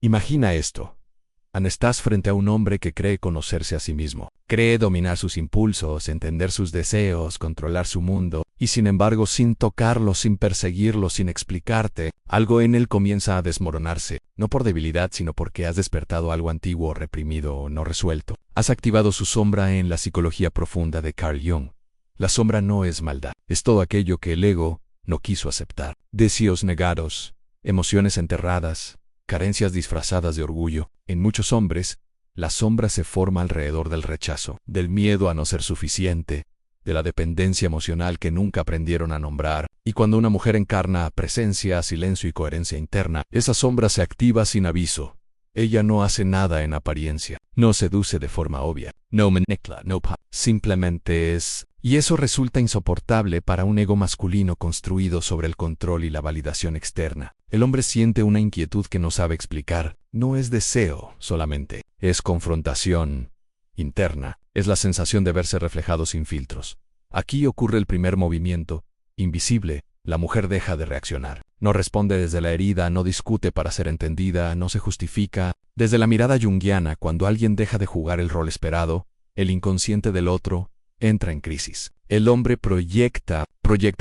Imagina esto. Estás frente a un hombre que cree conocerse a sí mismo. Cree dominar sus impulsos, entender sus deseos, controlar su mundo, y sin embargo, sin tocarlo, sin perseguirlo, sin explicarte, algo en él comienza a desmoronarse, no por debilidad, sino porque has despertado algo antiguo, reprimido o no resuelto. Has activado su sombra en la psicología profunda de Carl Jung. La sombra no es maldad, es todo aquello que el ego no quiso aceptar. Deseos negados, emociones enterradas, carencias disfrazadas de orgullo. En muchos hombres, la sombra se forma alrededor del rechazo, del miedo a no ser suficiente, de la dependencia emocional que nunca aprendieron a nombrar, y cuando una mujer encarna presencia, silencio y coherencia interna, esa sombra se activa sin aviso. Ella no hace nada en apariencia, no seduce de forma obvia, no manipula, simplemente es. Y eso resulta insoportable para un ego masculino construido sobre el control y la validación externa. El hombre siente una inquietud que no sabe explicar. No es deseo solamente, es confrontación interna, es la sensación de verse reflejado sin filtros. Aquí ocurre el primer movimiento, invisible. La mujer deja de reaccionar. No responde desde la herida, no discute para ser entendida, no se justifica. Desde la mirada junguiana, cuando alguien deja de jugar el rol esperado, el inconsciente del otro entra en crisis. El hombre proyecta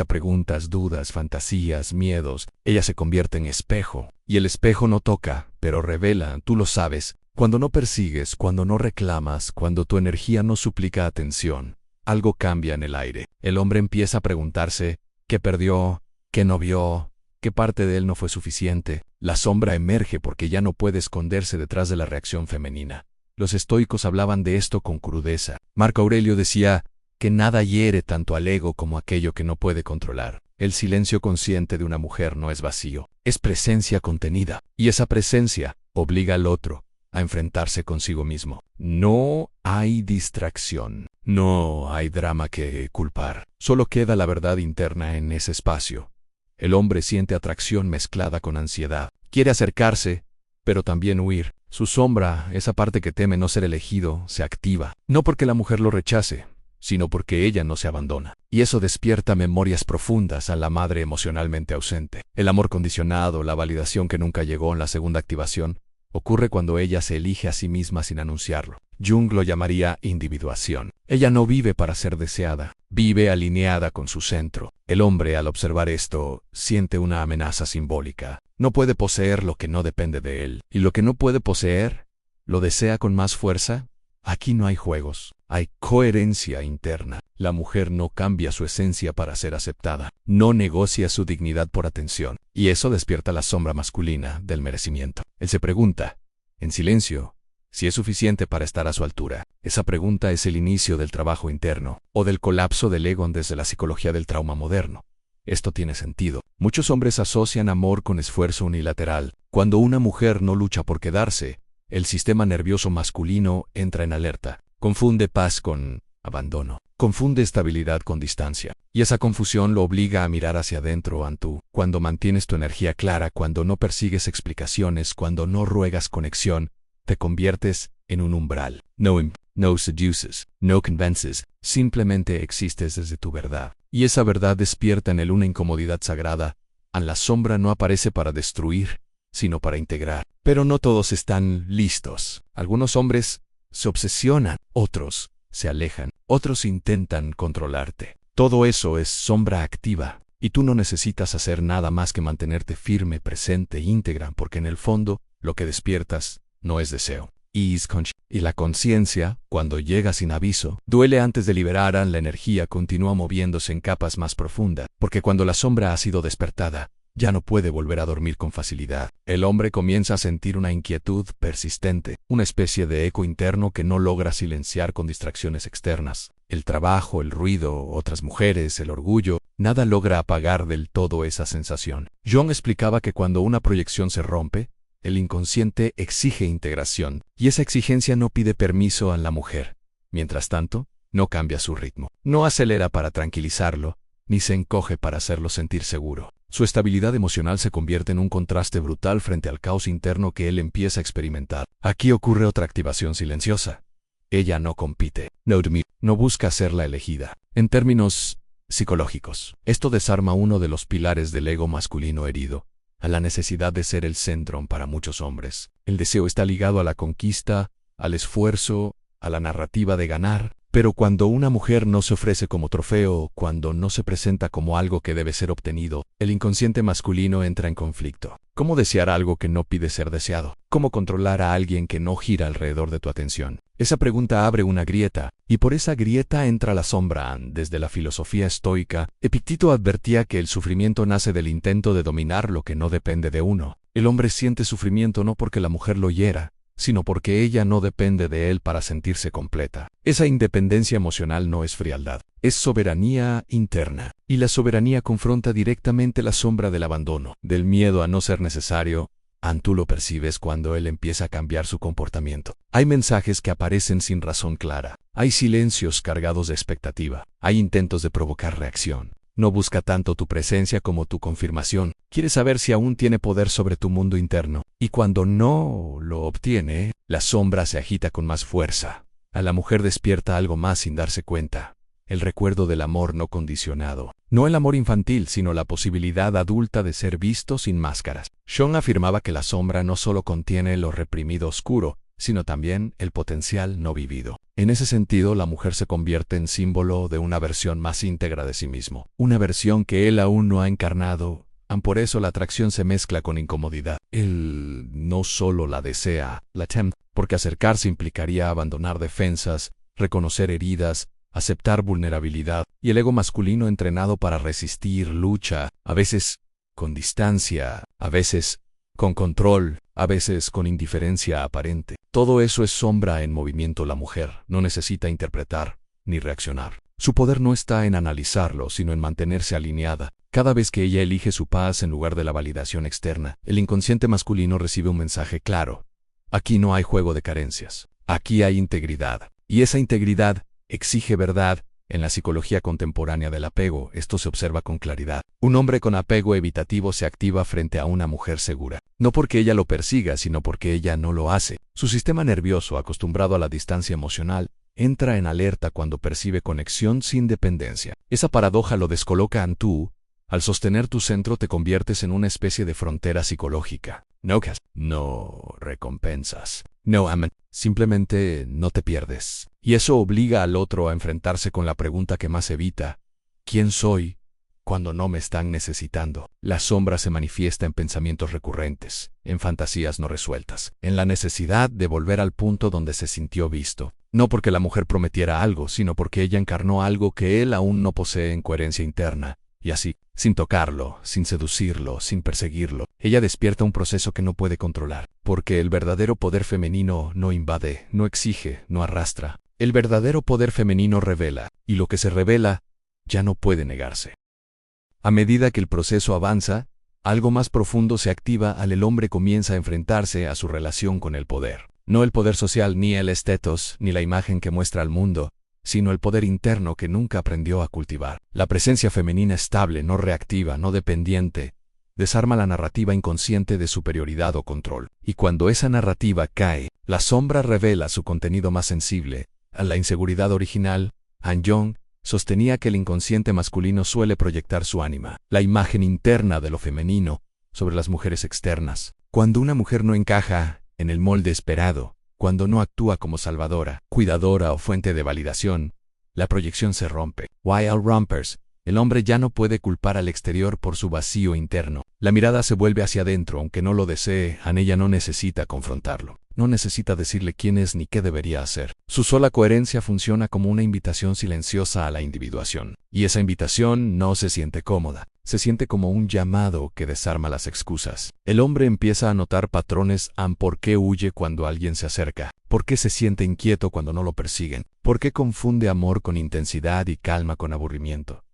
preguntas, dudas, fantasías, miedos. Ella se convierte en espejo. Y el espejo no toca, pero revela, tú lo sabes. Cuando no persigues, cuando no reclamas, cuando tu energía no suplica atención, algo cambia en el aire. El hombre empieza a preguntarse, ¿qué perdió? ¿Qué no vio? ¿Qué parte de él no fue suficiente? La sombra emerge porque ya no puede esconderse detrás de la reacción femenina. Los estoicos hablaban de esto con crudeza. Marco Aurelio decía que nada hiere tanto al ego como aquello que no puede controlar. El silencio consciente de una mujer no es vacío, es presencia contenida. Y esa presencia obliga al otro a enfrentarse consigo mismo. No hay distracción, no hay drama que culpar. Solo queda la verdad interna en ese espacio. El hombre siente atracción mezclada con ansiedad. Quiere acercarse, pero también huir. Su sombra, esa parte que teme no ser elegido, se activa. No porque la mujer lo rechace, sino porque ella no se abandona. Y eso despierta memorias profundas a la madre emocionalmente ausente. El amor condicionado, la validación que nunca llegó en la segunda activación, ocurre cuando ella se elige a sí misma sin anunciarlo. Jung lo llamaría individuación. Ella no vive para ser deseada, vive alineada con su centro. El hombre, al observar esto, siente una amenaza simbólica. No puede poseer lo que no depende de él. Y lo que no puede poseer, lo desea con más fuerza. Aquí no hay juegos, hay coherencia interna. La mujer no cambia su esencia para ser aceptada, no negocia su dignidad por atención. Y eso despierta la sombra masculina del merecimiento. Él se pregunta, en silencio, si es suficiente para estar a su altura. Esa pregunta es el inicio del trabajo interno, o del colapso del ego desde la psicología del trauma moderno. Esto tiene sentido. Muchos hombres asocian amor con esfuerzo unilateral. Cuando una mujer no lucha por quedarse, el sistema nervioso masculino entra en alerta. Confunde paz con abandono. Confunde estabilidad con distancia. Y esa confusión lo obliga a mirar hacia adentro, cuando mantienes tu energía clara, cuando no persigues explicaciones, cuando no ruegas conexión, te conviertes en un umbral. No seduces, no convences, simplemente existes desde tu verdad. Y esa verdad despierta en él una incomodidad sagrada. La sombra no aparece para destruir, sino para integrar. Pero no todos están listos. Algunos hombres se obsesionan, otros se alejan, otros intentan controlarte. Todo eso es sombra activa, y tú no necesitas hacer nada más que mantenerte firme, presente, íntegra, porque en el fondo, lo que despiertas no es deseo. Y la conciencia, cuando llega sin aviso, duele antes de liberar. La energía continúa moviéndose en capas más profundas, porque cuando la sombra ha sido despertada, ya no puede volver a dormir con facilidad. El hombre comienza a sentir una inquietud persistente, una especie de eco interno que no logra silenciar con distracciones externas. El trabajo, el ruido, otras mujeres, el orgullo, nada logra apagar del todo esa sensación. Jung explicaba que cuando una proyección se rompe, el inconsciente exige integración, y esa exigencia no pide permiso a la mujer. Mientras tanto, no cambia su ritmo. No acelera para tranquilizarlo, ni se encoge para hacerlo sentir seguro. Su estabilidad emocional se convierte en un contraste brutal frente al caos interno que él empieza a experimentar. Aquí ocurre otra activación silenciosa. Ella no compite, no busca ser la elegida. En términos psicológicos, esto desarma uno de los pilares del ego masculino herido. a la necesidad de ser el centro para muchos hombres. El deseo está ligado a la conquista, al esfuerzo, a la narrativa de ganar, pero cuando una mujer no se ofrece como trofeo, cuando no se presenta como algo que debe ser obtenido, el inconsciente masculino entra en conflicto. ¿Cómo desear algo que no pide ser deseado? ¿Cómo controlar a alguien que no gira alrededor de tu atención? Esa pregunta abre una grieta, y por esa grieta entra la sombra. Desde la filosofía estoica, Epicteto advertía que el sufrimiento nace del intento de dominar lo que no depende de uno. El hombre siente sufrimiento no porque la mujer lo hiera, sino porque ella no depende de él para sentirse completa. Esa independencia emocional no es frialdad, es soberanía interna. Y la soberanía confronta directamente la sombra del abandono, del miedo a no ser necesario. Tú lo percibes cuando él empieza a cambiar su comportamiento. Hay mensajes que aparecen sin razón clara. Hay silencios cargados de expectativa. Hay intentos de provocar reacción. No busca tanto tu presencia como tu confirmación. Quiere saber si aún tiene poder sobre tu mundo interno. Y cuando no lo obtiene, la sombra se agita con más fuerza. A la mujer despierta algo más sin darse cuenta. El recuerdo del amor no condicionado. No el amor infantil, sino la posibilidad adulta de ser visto sin máscaras. Sean afirmaba que la sombra no solo contiene lo reprimido oscuro, sino también el potencial no vivido. En ese sentido, la mujer se convierte en símbolo de una versión más íntegra de sí mismo. Una versión que él aún no ha encarnado. Por eso la atracción se mezcla con incomodidad. Él no solo la desea, la teme, porque acercarse implicaría abandonar defensas, reconocer heridas, aceptar vulnerabilidad, y el ego masculino entrenado para resistir lucha, a veces con distancia, a veces con control, a veces con indiferencia aparente. Todo eso es sombra en movimiento. La mujer no necesita interpretar ni reaccionar. Su poder no está en analizarlo, sino en mantenerse alineada. Cada vez que ella elige su paz en lugar de la validación externa, el inconsciente masculino recibe un mensaje claro. Aquí no hay juego de carencias. Aquí hay integridad. Y esa integridad exige verdad. En la psicología contemporánea del apego, esto se observa con claridad. Un hombre con apego evitativo se activa frente a una mujer segura. No porque ella lo persiga, sino porque ella no lo hace. Su sistema nervioso, acostumbrado a la distancia emocional, entra en alerta cuando percibe conexión sin dependencia. Esa paradoja lo descoloca. Tú, al sostener tu centro, te conviertes en una especie de frontera psicológica. No recompensas. No aman. Simplemente no te pierdes. Y eso obliga al otro a enfrentarse con la pregunta que más evita. ¿Quién soy cuando no me están necesitando? La sombra se manifiesta en pensamientos recurrentes, en fantasías no resueltas, en la necesidad de volver al punto donde se sintió visto. No porque la mujer prometiera algo, sino porque ella encarnó algo que él aún no posee en coherencia interna. Y así, sin tocarlo, sin seducirlo, sin perseguirlo, ella despierta un proceso que no puede controlar. Porque el verdadero poder femenino no invade, no exige, no arrastra. El verdadero poder femenino revela, y lo que se revela ya no puede negarse. A medida que el proceso avanza, algo más profundo se activa. El hombre comienza a enfrentarse a su relación con el poder. No el poder social, ni el estatus, ni la imagen que muestra al mundo, sino el poder interno que nunca aprendió a cultivar. La presencia femenina estable, no reactiva, no dependiente, desarma la narrativa inconsciente de superioridad o control. Y cuando esa narrativa cae, la sombra revela su contenido más sensible. A la inseguridad original, Han Jung sostenía que el inconsciente masculino suele proyectar su ánima, la imagen interna de lo femenino, sobre las mujeres externas. Cuando una mujer no encaja en el molde esperado, cuando no actúa como salvadora, cuidadora o fuente de validación, la proyección se rompe. While rompers, el hombre ya no puede culpar al exterior por su vacío interno. La mirada se vuelve hacia adentro, aunque no lo desee. Ella no necesita confrontarlo. No necesita decirle quién es ni qué debería hacer. Su sola coherencia funciona como una invitación silenciosa a la individuación. Y esa invitación no se siente cómoda. Se siente como un llamado que desarma las excusas. El hombre empieza a notar patrones. ¿Por qué huye cuando alguien se acerca? ¿Por qué se siente inquieto cuando no lo persiguen? ¿Por qué confunde amor con intensidad y calma con aburrimiento?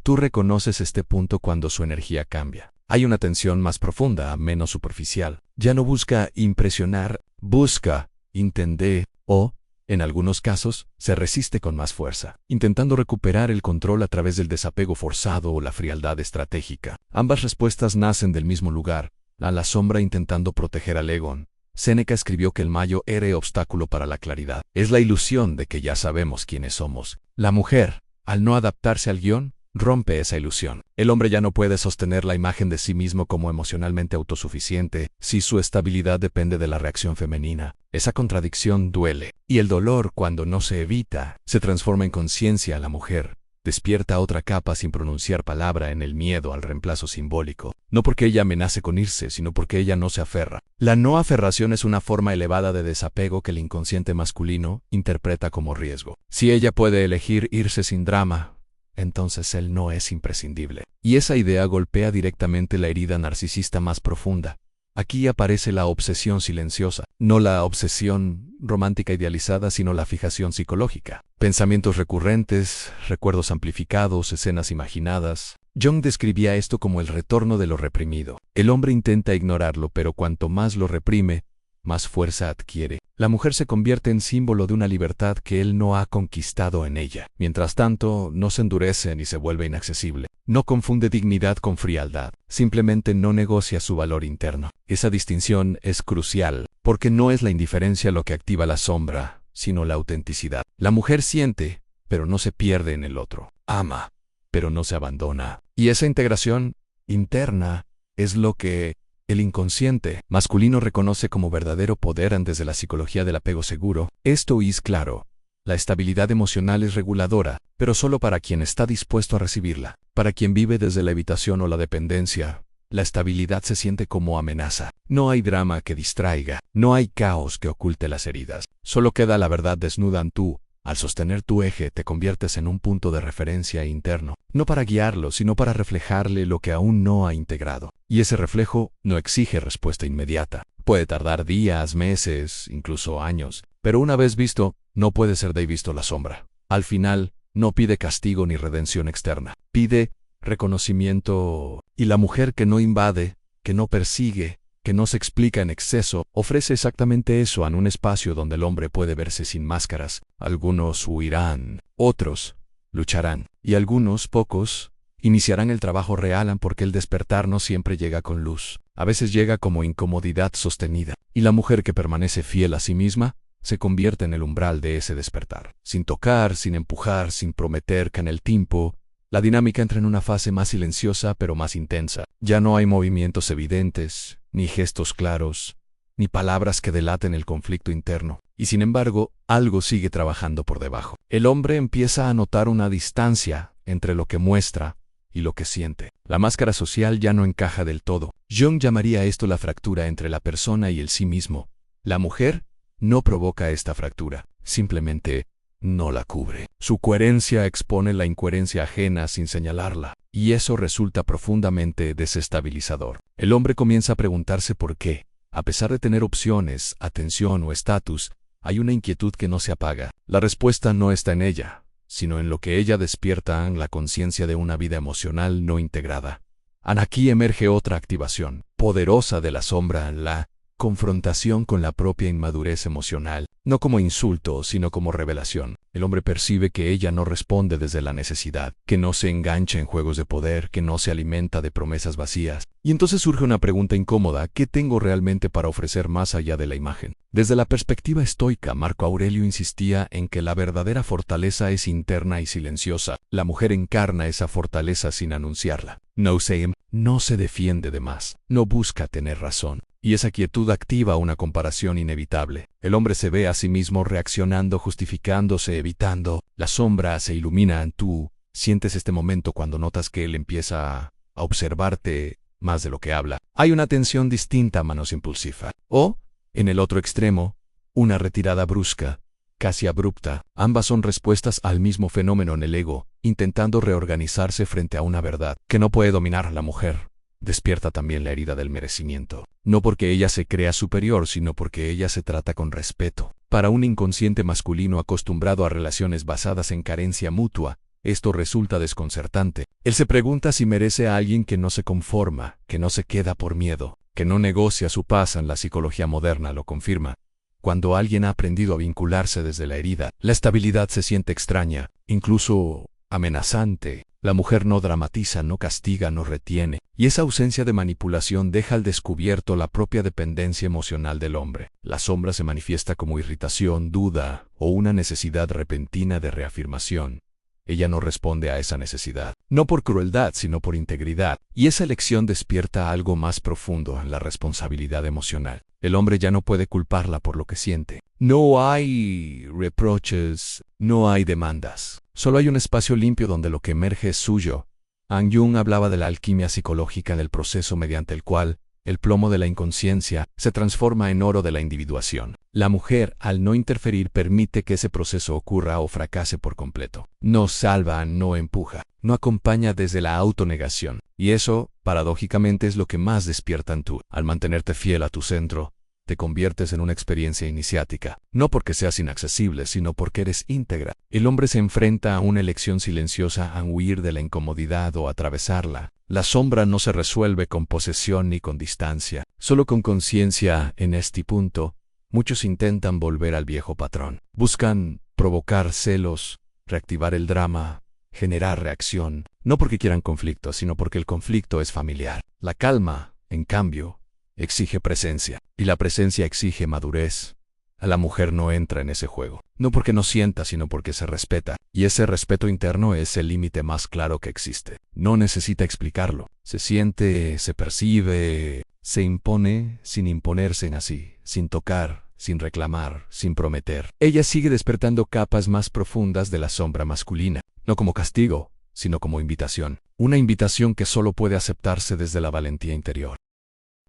Tú reconoces este punto cuando su energía cambia. Hay una tensión más profunda, menos superficial. Ya no busca impresionar, busca entender o, en algunos casos, se resiste con más fuerza, intentando recuperar el control a través del desapego forzado o la frialdad estratégica. Ambas respuestas nacen del mismo lugar, la sombra intentando proteger al ego. Séneca escribió que el mayor obstáculo para la claridad es la ilusión de que ya sabemos quiénes somos. La mujer, al no adaptarse al guión, rompe esa ilusión. El hombre ya no puede sostener la imagen de sí mismo como emocionalmente autosuficiente si su estabilidad depende de la reacción femenina. Esa contradicción duele, y el dolor, cuando no se evita, se transforma en conciencia a la mujer. Despierta otra capa sin pronunciar palabra en el miedo al reemplazo simbólico. No porque ella amenace con irse, sino porque ella no se aferra. La no aferración es una forma elevada de desapego que el inconsciente masculino interpreta como riesgo. Si ella puede elegir irse sin drama, entonces él no es imprescindible. Y esa idea golpea directamente la herida narcisista más profunda. Aquí aparece la obsesión silenciosa, no la obsesión romántica idealizada, sino la fijación psicológica. Pensamientos recurrentes, recuerdos amplificados, escenas imaginadas. Jung describía esto como el retorno de lo reprimido. El hombre intenta ignorarlo, pero cuanto más lo reprime, más fuerza adquiere. La mujer se convierte en símbolo de una libertad que él no ha conquistado en ella. Mientras tanto, no se endurece ni se vuelve inaccesible. No confunde dignidad con frialdad. Simplemente no negocia su valor interno. Esa distinción es crucial, porque no es la indiferencia lo que activa la sombra, sino la autenticidad. La mujer siente, pero no se pierde en el otro. Ama, pero no se abandona. Y esa integración interna es lo que el inconsciente masculino reconoce como verdadero poder antes de la psicología del apego seguro. Esto es claro. La estabilidad emocional es reguladora, pero solo para quien está dispuesto a recibirla. Para quien vive desde la evitación o la dependencia, la estabilidad se siente como amenaza. No hay drama que distraiga, no hay caos que oculte las heridas. Solo queda la verdad desnuda en tú. Al sostener tu eje te conviertes en un punto de referencia interno, no para guiarlo, sino para reflejarle lo que aún no ha integrado. Y ese reflejo no exige respuesta inmediata. Puede tardar días, meses, incluso años, pero una vez visto, no puede ser de visto la sombra. Al final, no pide castigo ni redención externa, pide reconocimiento. Y la mujer que no invade, que no persigue, que no se explica en exceso, ofrece exactamente eso en un espacio donde el hombre puede verse sin máscaras. Algunos huirán, otros lucharán, y algunos, pocos, iniciarán el trabajo real porque el despertar no siempre llega con luz. A veces llega como incomodidad sostenida, y la mujer que permanece fiel a sí misma se convierte en el umbral de ese despertar. Sin tocar, sin empujar, sin prometer que en el tiempo, la dinámica entra en una fase más silenciosa pero más intensa. Ya no hay movimientos evidentes, ni gestos claros, ni palabras que delaten el conflicto interno. Y sin embargo, algo sigue trabajando por debajo. El hombre empieza a notar una distancia entre lo que muestra y lo que siente. La máscara social ya no encaja del todo. Jung llamaría esto la fractura entre la persona y el sí mismo. La mujer no provoca esta fractura, simplemente no la cubre. Su coherencia expone la incoherencia ajena sin señalarla, y eso resulta profundamente desestabilizador. El hombre comienza a preguntarse por qué, a pesar de tener opciones, atención o estatus, hay una inquietud que no se apaga. La respuesta no está en ella, sino en lo que ella despierta en la conciencia de una vida emocional no integrada. Aquí emerge otra activación poderosa de la sombra, la confrontación con la propia inmadurez emocional, no como insulto, sino como revelación. El hombre percibe que ella no responde desde la necesidad, que no se engancha en juegos de poder, que no se alimenta de promesas vacías. Y entonces surge una pregunta incómoda: ¿qué tengo realmente para ofrecer más allá de la imagen? Desde la perspectiva estoica, Marco Aurelio insistía en que la verdadera fortaleza es interna y silenciosa. La mujer encarna esa fortaleza sin anunciarla. No se defiende de más, no busca tener razón. Y esa quietud activa una comparación inevitable. El hombre se ve a sí mismo reaccionando, justificándose, evitando. La sombra se ilumina en tú. Sientes este momento cuando notas que él empieza a observarte más de lo que habla. Hay una tensión distinta a manos impulsiva. O, en el otro extremo, una retirada brusca, casi abrupta. Ambas son respuestas al mismo fenómeno en el ego, intentando reorganizarse frente a una verdad que no puede dominar a la mujer. Despierta también la herida del merecimiento. No porque ella se crea superior, sino porque ella se trata con respeto. Para un inconsciente masculino acostumbrado a relaciones basadas en carencia mutua, esto resulta desconcertante. Él se pregunta si merece a alguien que no se conforma, que no se queda por miedo, que no negocia su paz. En la psicología moderna lo confirma. Cuando alguien ha aprendido a vincularse desde la herida, la estabilidad se siente extraña, incluso amenazante. La mujer no dramatiza, no castiga, no retiene, y esa ausencia de manipulación deja al descubierto la propia dependencia emocional del hombre. La sombra se manifiesta como irritación, duda o una necesidad repentina de reafirmación. ella no responde a esa necesidad. No por crueldad, sino por integridad. Y esa elección despierta algo más profundo en la responsabilidad emocional. El hombre ya no puede culparla por lo que siente. No hay reproches, no hay demandas. Solo hay un espacio limpio donde lo que emerge es suyo. Ang Jung hablaba de la alquimia psicológica en el proceso mediante el cual el plomo de la inconsciencia se transforma en oro de la individuación. La mujer, al no interferir, permite que ese proceso ocurra o fracase por completo. No salva, no empuja, no acompaña desde la autonegación. Y eso, paradójicamente, es lo que más despierta en tú. Al mantenerte fiel a tu centro, te conviertes en una experiencia iniciática. No porque seas inaccesible, sino porque eres íntegra. El hombre se enfrenta a una elección silenciosa a huir de la incomodidad o atravesarla. La sombra no se resuelve con posesión ni con distancia, solo con conciencia. En este punto, muchos intentan volver al viejo patrón. Buscan provocar celos, reactivar el drama, generar reacción, no porque quieran conflicto, sino porque el conflicto es familiar. La calma, en cambio, exige presencia, y la presencia exige madurez. A la mujer no entra en ese juego, no porque no sienta, sino porque se respeta, y ese respeto interno es el límite más claro que existe. No necesita explicarlo, se siente, se percibe, se impone sin imponerse en así, sin tocar, sin reclamar, sin prometer. Ella sigue despertando capas más profundas de la sombra masculina, no como castigo, sino como invitación. Una invitación que solo puede aceptarse desde la valentía interior.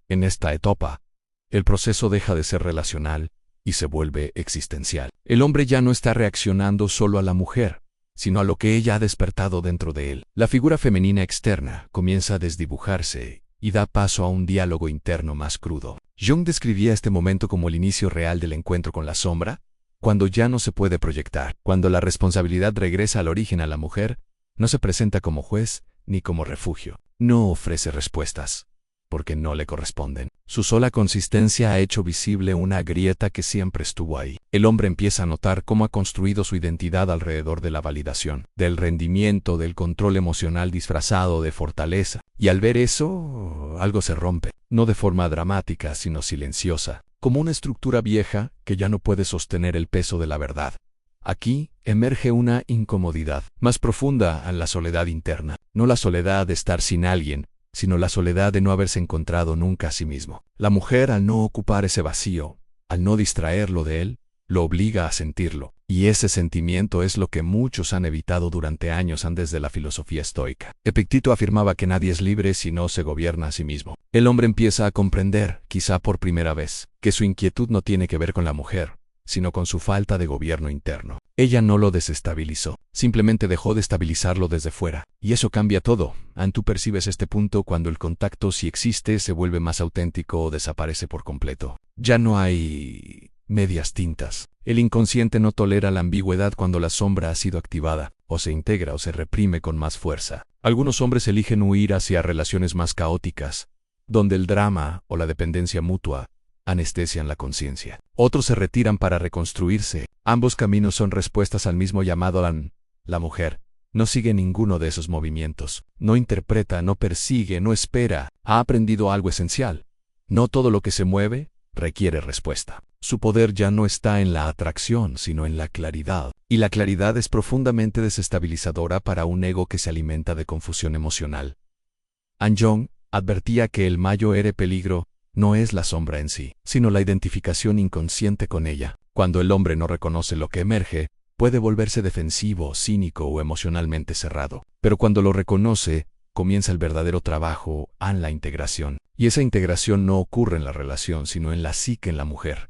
En esta etapa, el proceso deja de ser relacional y se vuelve existencial. El hombre ya no está reaccionando solo a la mujer, sino a lo que ella ha despertado dentro de él. La figura femenina externa comienza a desdibujarse y da paso a un diálogo interno más crudo. Jung describía este momento como el inicio real del encuentro con la sombra, cuando ya no se puede proyectar, cuando la responsabilidad regresa al origen. A la mujer no se presenta como juez ni como refugio. No ofrece respuestas, porque no le corresponden. Su sola consistencia ha hecho visible una grieta que siempre estuvo ahí. El hombre empieza a notar cómo ha construido su identidad alrededor de la validación, del rendimiento, del control emocional disfrazado de fortaleza. Y al ver eso, algo se rompe, no de forma dramática, sino silenciosa, como una estructura vieja que ya no puede sostener el peso de la verdad. Aquí emerge una incomodidad más profunda en la soledad interna, no la soledad de estar sin alguien, sino la soledad de no haberse encontrado nunca a sí mismo. La mujer, al no ocupar ese vacío, al no distraerlo de él, lo obliga a sentirlo, y ese sentimiento es lo que muchos han evitado durante años antes de la filosofía estoica. Epicteto afirmaba que nadie es libre si no se gobierna a sí mismo. El hombre empieza a comprender, quizá por primera vez, que su inquietud no tiene que ver con la mujer, sino con su falta de gobierno interno. Ella no lo desestabilizó, simplemente dejó de estabilizarlo desde fuera. Y eso cambia todo. Tú percibes este punto cuando el contacto, si existe, se vuelve más auténtico o desaparece por completo. Ya no hay medias tintas. El inconsciente no tolera la ambigüedad cuando la sombra ha sido activada, o se integra o se reprime con más fuerza. Algunos hombres eligen huir hacia relaciones más caóticas, donde el drama o la dependencia mutua anestesian la conciencia. Otros se retiran para reconstruirse. Ambos caminos son respuestas al mismo llamado. La mujer no sigue ninguno de esos movimientos. No interpreta, no persigue, no espera. Ha aprendido algo esencial. No todo lo que se mueve requiere respuesta. Su poder ya no está en la atracción, sino en la claridad. Y la claridad es profundamente desestabilizadora para un ego que se alimenta de confusión emocional. Ang Jung advertía que el mayor peligro no es la sombra en sí, sino la identificación inconsciente con ella. Cuando el hombre no reconoce lo que emerge, puede volverse defensivo, cínico o emocionalmente cerrado. Pero cuando lo reconoce, comienza el verdadero trabajo en la integración. Y esa integración no ocurre en la relación, sino en la psique en la mujer.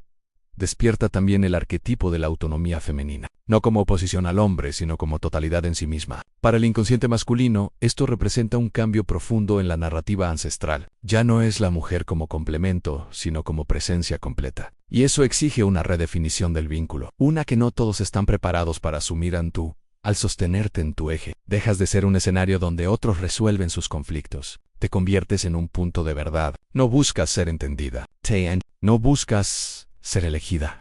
Despierta también el arquetipo de la autonomía femenina, no como oposición al hombre, sino como totalidad en sí misma. Para el inconsciente masculino, esto representa un cambio profundo en la narrativa ancestral. Ya no es la mujer como complemento, sino como presencia completa. Y eso exige una redefinición del vínculo, una que no todos están preparados para asumir al sostenerte en tu eje. Dejas de ser un escenario donde otros resuelven sus conflictos. Te conviertes en un punto de verdad. No buscas ser entendida. No buscas ser elegida.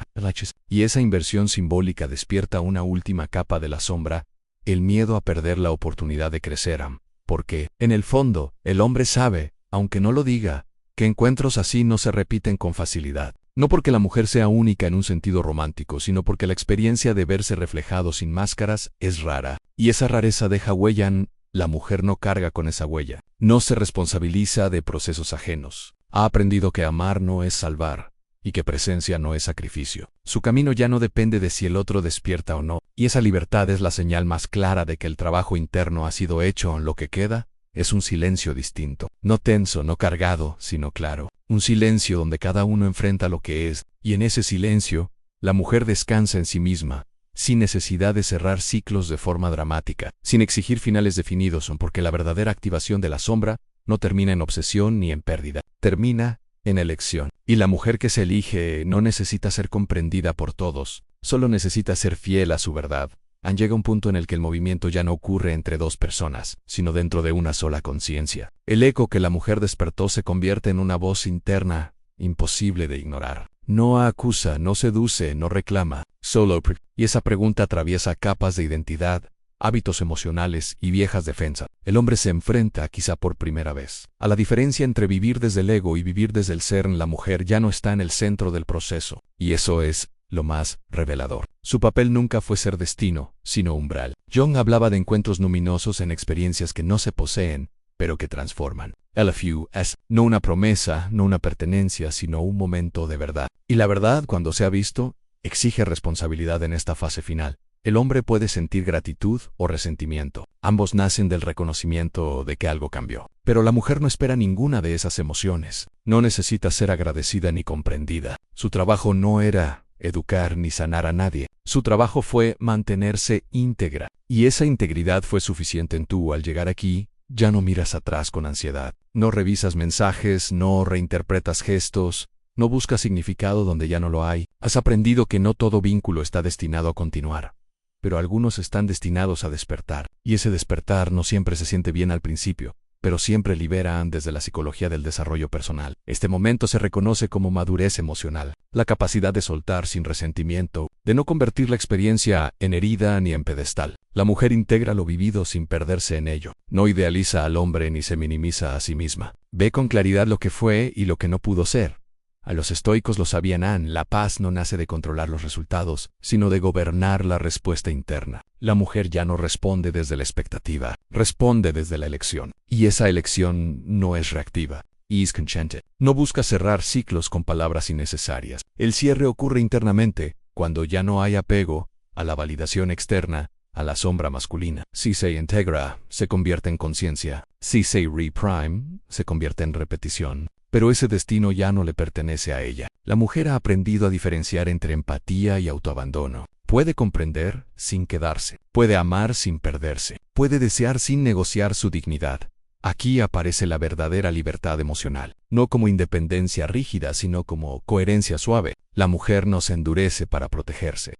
Y esa inversión simbólica despierta una última capa de la sombra, el miedo a perder la oportunidad de crecer. Porque, en el fondo, el hombre sabe, aunque no lo diga, que encuentros así no se repiten con facilidad. No porque la mujer sea única en un sentido romántico, sino porque la experiencia de verse reflejado sin máscaras es rara. Y esa rareza deja huella en... La mujer no carga con esa huella. No se responsabiliza de procesos ajenos. Ha aprendido que amar no es salvar, y que presencia no es sacrificio. Su camino ya no depende de si el otro despierta o no, y esa libertad es la señal más clara de que el trabajo interno ha sido hecho. En lo que queda es un silencio distinto, no tenso, no cargado, sino claro. Un silencio donde cada uno enfrenta lo que es, y en ese silencio, la mujer descansa en sí misma, sin necesidad de cerrar ciclos de forma dramática, sin exigir finales definidos, porque la verdadera activación de la sombra no termina en obsesión ni en pérdida, termina en elección. Y la mujer que se elige no necesita ser comprendida por todos, solo necesita ser fiel a su verdad. Llega un punto en el que el movimiento ya no ocurre entre dos personas, sino dentro de una sola conciencia. El eco que la mujer despertó se convierte en una voz interna, imposible de ignorar. No acusa, no seduce, no reclama, solo y esa pregunta atraviesa capas de identidad, hábitos emocionales y viejas defensas. El hombre se enfrenta, quizá por primera vez, a la diferencia entre vivir desde el ego y vivir desde el ser. La mujer ya no está en el centro del proceso, y eso es lo más revelador. Su papel nunca fue ser destino, sino umbral. Jung hablaba de encuentros luminosos en experiencias que no se poseen, pero que transforman. LFU es no una promesa, no una pertenencia, sino un momento de verdad. Y la verdad, cuando se ha visto, exige responsabilidad en esta fase final. El hombre puede sentir gratitud o resentimiento. Ambos nacen del reconocimiento de que algo cambió. Pero la mujer no espera ninguna de esas emociones. No necesita ser agradecida ni comprendida. Su trabajo no era educar ni sanar a nadie. Su trabajo fue mantenerse íntegra. Y esa integridad fue suficiente en tú. Al llegar aquí, ya no miras atrás con ansiedad. No revisas mensajes, no reinterpretas gestos, no buscas significado donde ya no lo hay. Has aprendido que no todo vínculo está destinado a continuar, pero algunos están destinados a despertar. Y ese despertar no siempre se siente bien al principio, pero siempre liberan desde la psicología del desarrollo personal. Este momento se reconoce como madurez emocional, la capacidad de soltar sin resentimiento, de no convertir la experiencia en herida ni en pedestal. La mujer integra lo vivido sin perderse en ello. No idealiza al hombre ni se minimiza a sí misma. Ve con claridad lo que fue y lo que no pudo ser. A los estoicos lo sabían, la paz no nace de controlar los resultados, sino de gobernar la respuesta interna. La mujer ya no responde desde la expectativa, responde desde la elección. Y esa elección no es reactiva, es consciente. No busca cerrar ciclos con palabras innecesarias. El cierre ocurre internamente, cuando ya no hay apego a la validación externa, a la sombra masculina. Si se integra, se convierte en conciencia. Si se reprime, se convierte en repetición. Pero ese destino ya no le pertenece a ella. La mujer ha aprendido a diferenciar entre empatía y autoabandono. Puede comprender sin quedarse. Puede amar sin perderse. Puede desear sin negociar su dignidad. Aquí aparece la verdadera libertad emocional. No como independencia rígida, sino como coherencia suave. La mujer no se endurece para protegerse.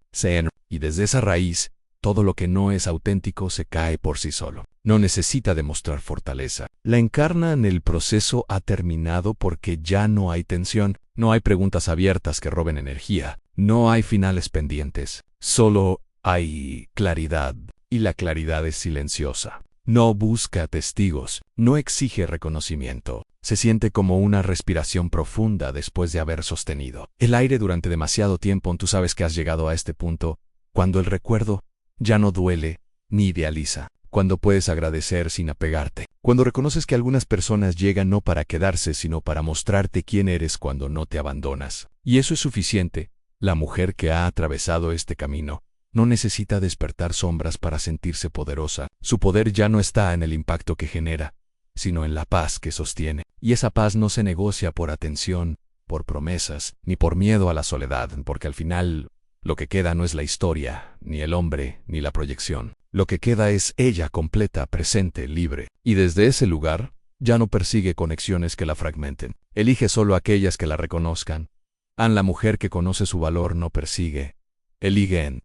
Y desde esa raíz, todo lo que no es auténtico se cae por sí solo. No necesita demostrar fortaleza. La encarna en el proceso ha terminado porque ya no hay tensión, no hay preguntas abiertas que roben energía, no hay finales pendientes. Solo hay claridad, y la claridad es silenciosa. No busca testigos, no exige reconocimiento. Se siente como una respiración profunda después de haber sostenido el aire durante demasiado tiempo. Tú sabes que has llegado a este punto, cuando el recuerdo ya no duele ni idealiza, cuando puedes agradecer sin apegarte, cuando reconoces que algunas personas llegan no para quedarse, sino para mostrarte quién eres cuando no te abandonas. Y eso es suficiente. La mujer que ha atravesado este camino no necesita despertar sombras para sentirse poderosa. Su poder ya no está en el impacto que genera, sino en la paz que sostiene. Y esa paz no se negocia por atención, por promesas, ni por miedo a la soledad, porque al final lo que queda no es la historia, ni el hombre, ni la proyección. Lo que queda es ella completa, presente, libre. Y desde ese lugar, ya no persigue conexiones que la fragmenten. Elige solo aquellas que la reconozcan. La mujer que conoce su valor no persigue. Elige en